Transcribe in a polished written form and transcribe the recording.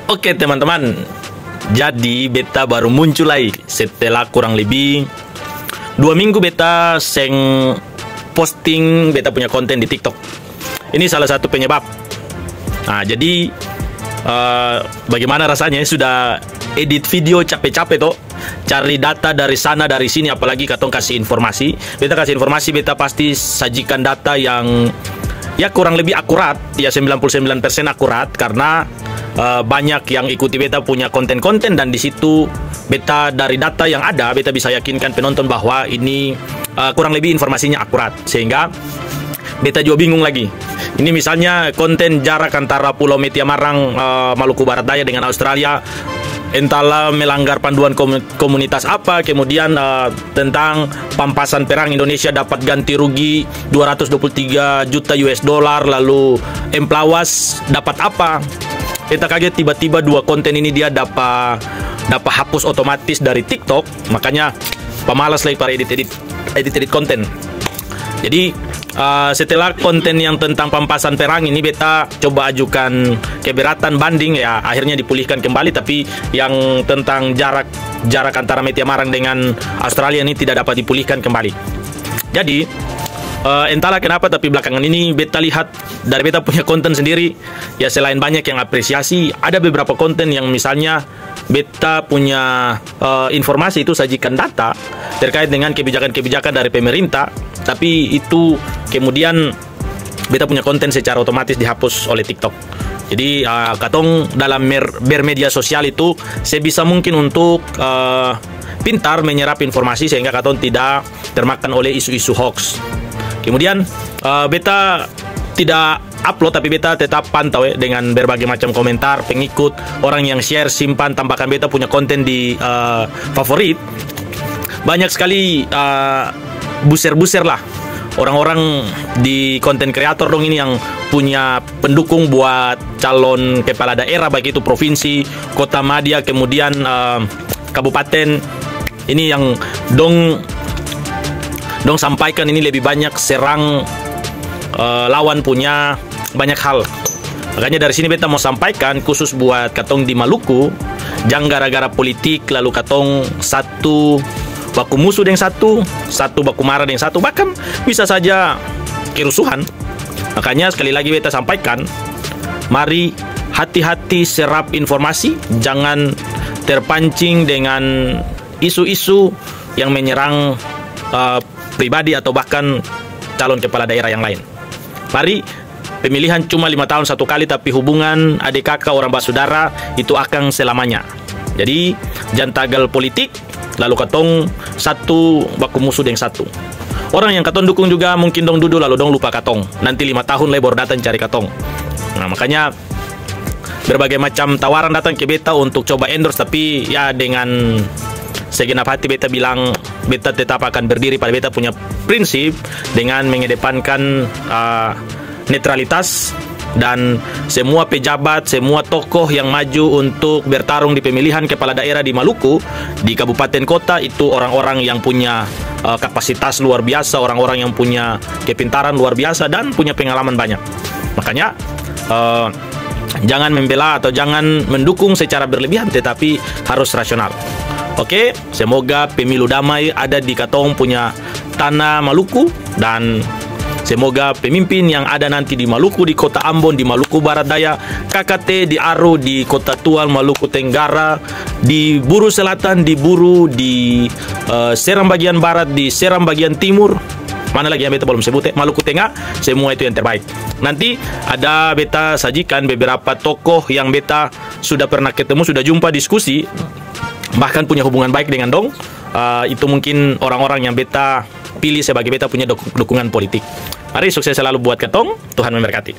Oke teman-teman, jadi beta baru muncul lagi setelah kurang lebih 2 minggu beta seng posting beta punya konten di TikTok. Ini salah satu penyebab. Nah jadi bagaimana rasanya sudah edit video capek-capek toh, cari data dari sana dari sini, apalagi katong kasih informasi. Beta kasih informasi, beta pasti sajikan data yang ya kurang lebih akurat, ya 99% akurat, karena banyak yang ikuti beta punya konten-konten, dan di situ beta dari data yang ada beta bisa yakinkan penonton bahwa ini kurang lebih informasinya akurat, sehingga beta juga bingung lagi. Ini misalnya konten jarak antara Pulau Metia Marang, Maluku Barat Daya dengan Australia, entahlah melanggar panduan komunitas apa, kemudian tentang pampasan perang Indonesia dapat ganti rugi 223 juta US dollar, lalu Emplawas dapat apa. Kita kaget tiba-tiba 2 konten ini dia dapat hapus otomatis dari TikTok, makanya pemalas lagi para edit konten. Jadi setelah konten yang tentang pampasan perang ini beta coba ajukan keberatan banding, ya akhirnya dipulihkan kembali, tapi yang tentang jarak antara Metia Marang dengan Australia ini tidak dapat dipulihkan kembali. Jadi entahlah kenapa, tapi belakangan ini beta lihat dari beta punya konten sendiri, ya selain banyak yang apresiasi, ada beberapa konten yang misalnya beta punya informasi itu sajikan data terkait dengan kebijakan-kebijakan dari pemerintah, tapi itu kemudian beta punya konten secara otomatis dihapus oleh TikTok. Jadi katong dalam bermedia sosial itu sebisa mungkin untuk pintar menyerap informasi sehingga katong tidak termakan oleh isu-isu hoax. Kemudian beta tidak upload, tapi beta tetap pantau dengan berbagai macam komentar, pengikut, orang yang share, simpan, tambahkan beta punya konten di favorit. Banyak sekali buser-buser lah orang-orang di konten kreator dong ini yang punya pendukung buat calon kepala daerah, baik itu provinsi, kota madya, kemudian kabupaten. Ini yang dong sampaikan ini lebih banyak serang lawan punya banyak hal. Makanya dari sini beta mau sampaikan khusus buat katong di Maluku, jangan gara-gara politik lalu katong satu baku musuh dengan satu baku marah dengan satu, bahkan bisa saja kerusuhan. Makanya sekali lagi beta sampaikan, mari hati-hati serap informasi, jangan terpancing dengan isu-isu yang menyerang pribadi atau bahkan calon kepala daerah yang lain. Mari, pemilihan cuma 5 tahun satu kali, tapi hubungan adik kakak orang basudara itu akan selamanya. Jadi jangan tagal politik lalu katong satu baku musuh dengan satu. Orang yang katong dukung juga mungkin dong duduk lalu dong lupa katong, nanti 5 tahun lagi baru datang cari katong. Nah makanya berbagai macam tawaran datang ke beta untuk coba endorse, tapi ya dengan segenap hati beta bilang beta tetap akan berdiri pada beta punya prinsip dengan mengedepankan netralitas, dan semua pejabat, semua tokoh yang maju untuk bertarung di pemilihan kepala daerah di Maluku, di kabupaten kota, itu orang-orang yang punya kapasitas luar biasa, orang-orang yang punya kepintaran luar biasa dan punya pengalaman banyak. Makanya jangan membela atau jangan mendukung secara berlebihan, tetapi harus rasional. Oke, semoga pemilu damai ada di katong punya tanah Maluku, dan semoga pemimpin yang ada nanti di Maluku, di kota Ambon, di Maluku Barat Daya, KKT, di Aro, di kota Tual, Maluku Tenggara, di Buru Selatan, di Buru, di Seram bagian Barat, di Seram bagian Timur, mana lagi yang beta belum sebut, Maluku Tengah, semua itu yang terbaik. Nanti ada beta sajikan beberapa tokoh yang beta sudah pernah ketemu, sudah jumpa, diskusi, bahkan punya hubungan baik dengan dong. Itu mungkin orang-orang yang beta pilih sebagai beta punya dukungan politik. Mari sukses selalu buat ketong, Tuhan memberkati.